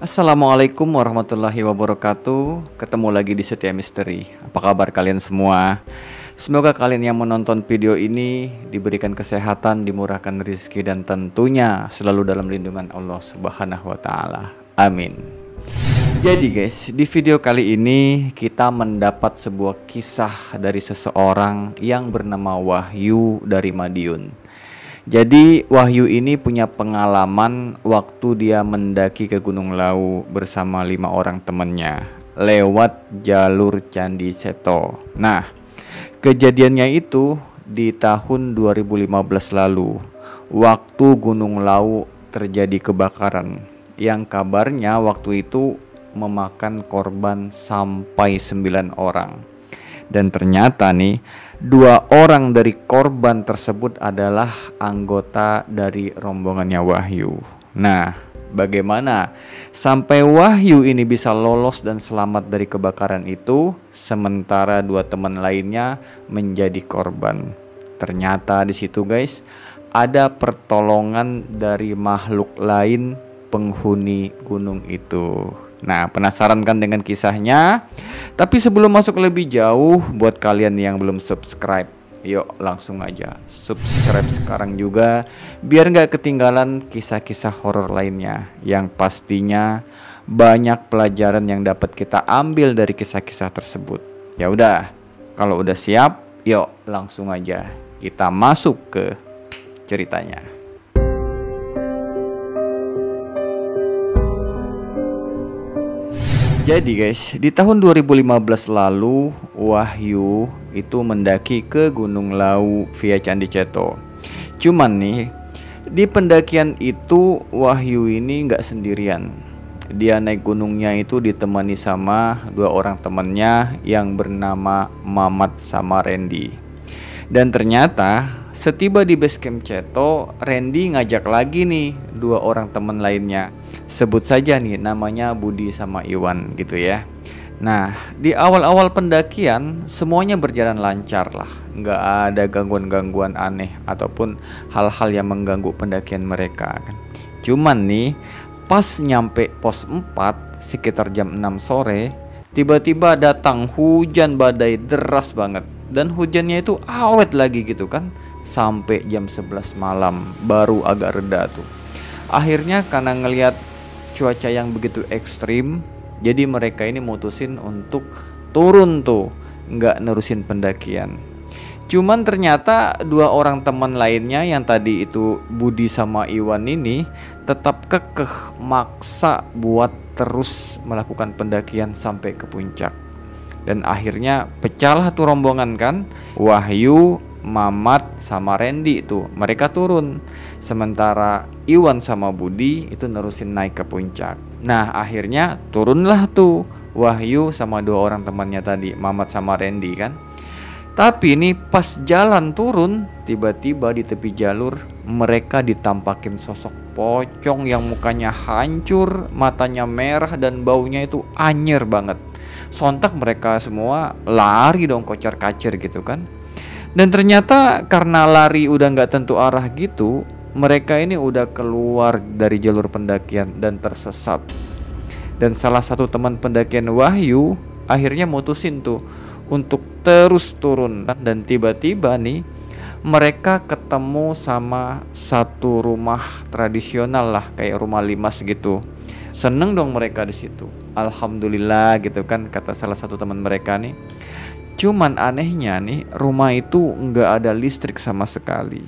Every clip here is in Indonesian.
Assalamualaikum warahmatullahi wabarakatuh. Ketemu lagi di Setia Misteri. Apa kabar kalian semua? Semoga kalian yang menonton video ini diberikan kesehatan, dimurahkan rezeki, dan tentunya selalu dalam lindungan Allah Subhanahu wa Ta'ala. Amin. Jadi guys, di video kali ini kita mendapat sebuah kisah dari seseorang yang bernama Wahyu dari Madiun. Jadi Wahyu ini punya pengalaman waktu dia mendaki ke Gunung Lawu bersama 5 orang temannya lewat jalur Candi Seto. Nah, kejadiannya itu di tahun 2015 lalu, waktu Gunung Lawu terjadi kebakaran yang kabarnya waktu itu memakan korban sampai 9 orang. Dan ternyata nih, 2 orang dari korban tersebut adalah anggota dari rombongannya Wahyu. Nah, bagaimana sampai Wahyu ini bisa lolos dan selamat dari kebakaran itu, sementara 2 teman lainnya menjadi korban? Ternyata di situ guys, ada pertolongan dari makhluk lain penghuni gunung itu. Nah, penasaran kan dengan kisahnya? Tapi sebelum masuk lebih jauh, buat kalian yang belum subscribe, yuk langsung aja subscribe sekarang juga, biar nggak ketinggalan kisah-kisah horor lainnya yang pastinya banyak pelajaran yang dapat kita ambil dari kisah-kisah tersebut. Ya udah, kalau udah siap, yuk langsung aja kita masuk ke ceritanya. Jadi guys, di tahun 2015 lalu Wahyu itu mendaki ke Gunung Lawu via Candi Ceto. Cuman nih, di pendakian itu Wahyu ini nggak sendirian. Dia naik gunungnya itu ditemani sama 2 orang temannya yang bernama Mamat sama Randy. Dan ternyata setiba di base camp Ceto, Randy ngajak lagi nih 2 orang teman lainnya. Sebut saja nih namanya Budi sama Iwan gitu ya. Nah, di awal-awal pendakian semuanya berjalan lancar lah. Nggak ada gangguan-gangguan aneh ataupun hal-hal yang mengganggu pendakian mereka kan. Cuman nih, pas nyampe pos 4 sekitar jam 6 sore, tiba-tiba datang hujan badai deras banget. Dan hujannya itu awet lagi gitu kan. Sampai jam 11 malam baru agak reda tuh. Akhirnya karena ngelihat cuaca yang begitu ekstrim, jadi mereka ini mutusin untuk turun tuh, nggak nerusin pendakian. Cuman ternyata 2 orang teman lainnya yang tadi itu Budi sama Iwan ini tetap kekeh maksa buat terus melakukan pendakian sampai ke puncak. Dan akhirnya pecahlah tuh rombongan kan. Wahyu, Mamat sama Randy itu mereka turun, sementara Iwan sama Budi itu nerusin naik ke puncak. Nah, akhirnya turunlah tuh Wahyu sama 2 orang temannya tadi, Mamat sama Randy kan. Tapi ini pas jalan turun, tiba-tiba di tepi jalur mereka ditampakin sosok pocong yang mukanya hancur, matanya merah dan baunya itu anyer banget. Sontak mereka semua lari dong kocar-kacir gitu kan. Dan ternyata karena lari udah nggak tentu arah gitu, mereka ini udah keluar dari jalur pendakian dan tersesat. Dan salah satu teman pendakian Wahyu akhirnya mutusin tuh untuk terus turun. Dan tiba-tiba nih mereka ketemu sama satu rumah tradisional lah, kayak rumah limas gitu. Seneng dong mereka di situ. Alhamdulillah gitu kan, kata salah satu teman mereka nih. Cuman anehnya nih, rumah itu nggak ada listrik sama sekali.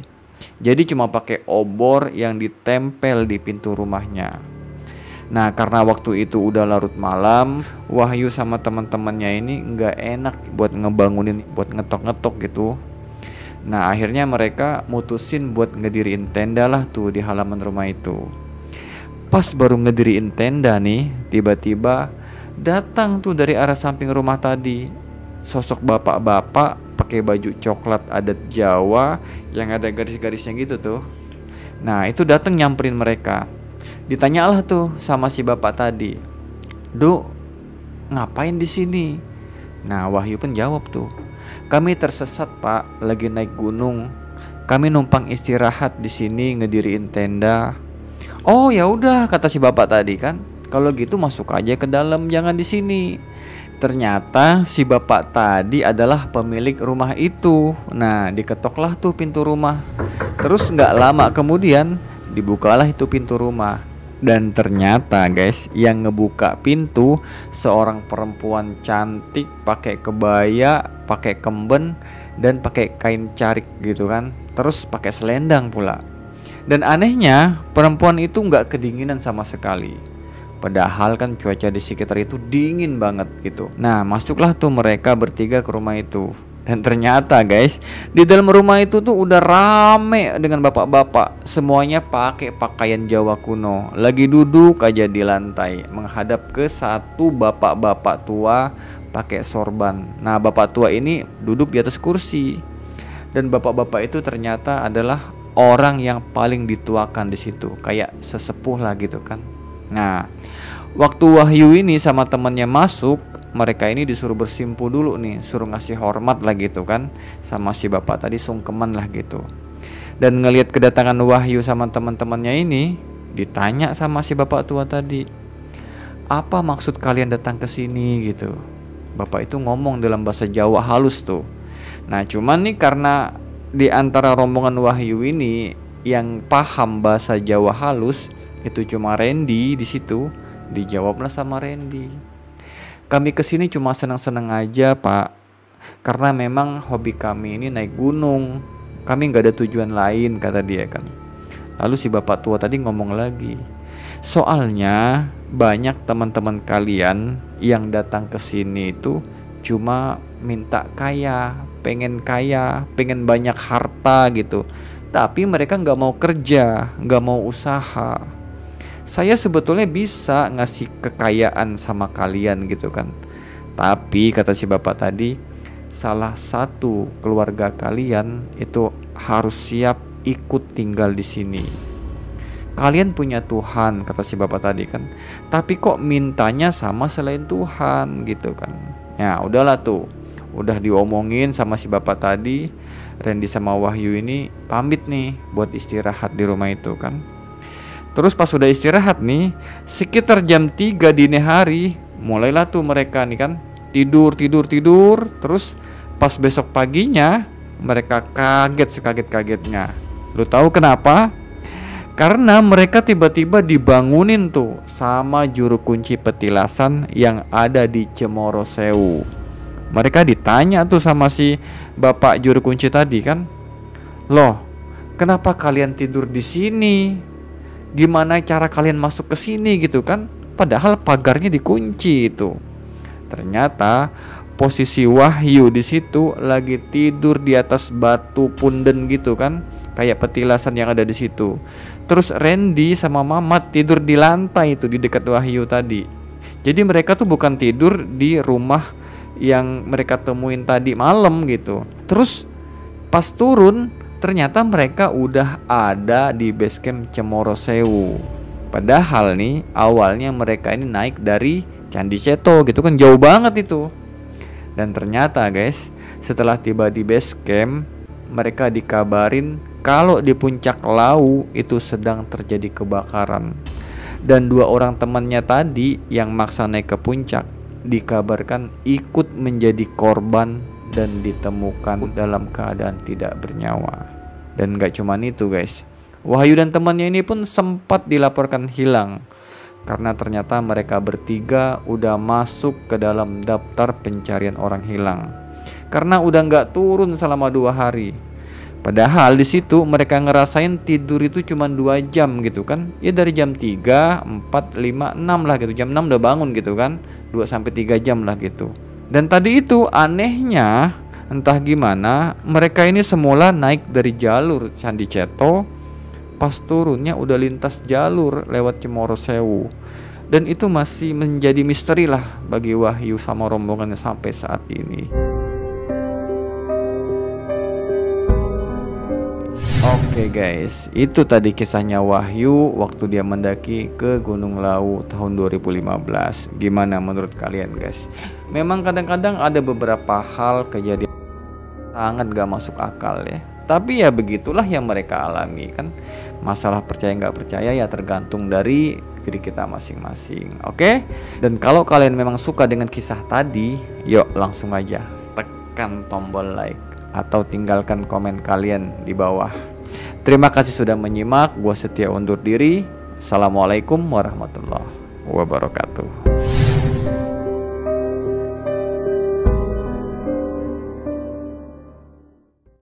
Jadi cuma pakai obor yang ditempel di pintu rumahnya. Nah, karena waktu itu udah larut malam, Wahyu sama teman-temannya ini nggak enak buat ngebangunin, buat ngetok-ngetok gitu. Nah, akhirnya mereka mutusin buat ngediriin tenda lah tuh di halaman rumah itu. Pas baru ngediriin tenda nih, tiba-tiba datang tuh dari arah samping rumah tadi sosok bapak-bapak pakai baju coklat adat Jawa yang ada garis-garisnya gitu tuh. Nah, itu datang nyamperin mereka. Ditanyalah tuh sama si bapak tadi, "Du, ngapain di sini?" Nah, Wahyu pun jawab tuh, "Kami tersesat, Pak, lagi naik gunung. Kami numpang istirahat di sini ngediriin tenda." "Oh, ya udah," kata si bapak tadi kan. Kalau gitu masuk aja ke dalam, jangan di sini. Ternyata si bapak tadi adalah pemilik rumah itu. Nah, diketoklah tuh pintu rumah. Terus nggak lama kemudian dibukalah itu pintu rumah. Dan ternyata guys, yang ngebuka pintu seorang perempuan cantik, pakai kebaya, pakai kemben, dan pakai kain carik gitu kan. Terus pakai selendang pula. Dan anehnya perempuan itu nggak kedinginan sama sekali. Padahal kan cuaca di sekitar itu dingin banget gitu. Nah, masuklah tuh mereka bertiga ke rumah itu. Dan ternyata guys, di dalam rumah itu tuh udah rame dengan bapak-bapak. Semuanya pakai pakaian Jawa kuno. Lagi duduk aja di lantai menghadap ke satu bapak-bapak tua pakai sorban. Nah, bapak tua ini duduk di atas kursi. Dan bapak-bapak itu ternyata adalah orang yang paling dituakan di situ, kayak sesepuh lah gitu kan. Nah, waktu Wahyu ini sama temannya masuk, mereka ini disuruh bersimpu dulu nih, suruh ngasih hormat lah gitu kan, sama si bapak tadi, sungkeman lah gitu. Dan ngelihat kedatangan Wahyu sama teman-temannya ini, ditanya sama si bapak tua tadi, apa maksud kalian datang ke sini gitu. Bapak itu ngomong dalam bahasa Jawa halus tuh. Nah, cuman nih karena di antara rombongan Wahyu ini yang paham bahasa Jawa halus itu cuma Randy di situ. Dijawablah sama Randy, kami kesini cuma senang-senang aja pak, karena memang hobi kami ini naik gunung, kami nggak ada tujuan lain, kata dia kan. Lalu si bapak tua tadi ngomong lagi, soalnya banyak teman-teman kalian yang datang ke sini itu cuma minta kaya, pengen banyak harta gitu, tapi mereka nggak mau kerja, nggak mau usaha. Saya sebetulnya bisa ngasih kekayaan sama kalian gitu kan. Tapi kata si bapak tadi, salah satu keluarga kalian itu harus siap ikut tinggal di sini. Kalian punya Tuhan, kata si bapak tadi kan. Tapi kok mintanya sama selain Tuhan gitu kan. Ya udahlah tuh, udah diomongin sama si bapak tadi. Randy sama Wahyu ini pamit nih buat istirahat di rumah itu kan. Terus pas sudah istirahat nih, sekitar jam 3 dini hari, mulailah tuh mereka nih kan tidur. Terus pas besok paginya mereka kaget sekaget-kagetnya. Lu tahu kenapa? Karena mereka tiba-tiba dibangunin tuh sama juru kunci petilasan yang ada di Cemoro Sewu. Mereka ditanya tuh sama si bapak juru kunci tadi kan, loh, kenapa kalian tidur di sini? Gimana cara kalian masuk ke sini gitu kan? Padahal pagarnya dikunci itu. Ternyata posisi Wahyu di situ lagi tidur di atas batu punden gitu kan, kayak petilasan yang ada di situ. Terus Randy sama Mamat tidur di lantai itu di dekat Wahyu tadi. Jadi mereka tuh bukan tidur di rumah yang mereka temuin tadi malam gitu. Terus pas turun ternyata mereka udah ada di base camp Cemoro Sewu. Padahal nih awalnya mereka ini naik dari Candi Ceto gitu kan, jauh banget itu. Dan ternyata guys, setelah tiba di base camp, mereka dikabarin kalau di puncak Lawu itu sedang terjadi kebakaran. Dan 2 orang temannya tadi yang maksa naik ke puncak dikabarkan ikut menjadi korban dan ditemukan dalam keadaan tidak bernyawa. Dan gak cuman itu guys, Wahyu dan temannya ini pun sempat dilaporkan hilang karena ternyata mereka bertiga udah masuk ke dalam daftar pencarian orang hilang karena udah gak turun selama 2 hari. Padahal di situ mereka ngerasain tidur itu cuma 2 jam gitu kan. Ya dari jam 3, 4, 5, 6 lah gitu. Jam 6 udah bangun gitu kan, 2-3 jam lah gitu. Dan tadi itu anehnya, entah gimana, mereka ini semula naik dari jalur Candi Ceto, pas turunnya udah lintas jalur lewat Cemoro Sewu. Dan itu masih menjadi misteri lah bagi Wahyu sama rombongannya sampai saat ini. Oke guys, itu tadi kisahnya Wahyu waktu dia mendaki ke Gunung Lawu tahun 2015. Gimana menurut kalian guys? Memang kadang-kadang ada beberapa hal kejadian sangat gak masuk akal ya. Tapi ya begitulah yang mereka alami kan. Masalah percaya nggak percaya ya tergantung dari diri kita masing-masing. Oke? Dan kalau kalian memang suka dengan kisah tadi, yuk langsung aja tekan tombol like atau tinggalkan komen kalian di bawah. Terima kasih sudah menyimak. Gua Setia undur diri. Assalamualaikum warahmatullahi wabarakatuh.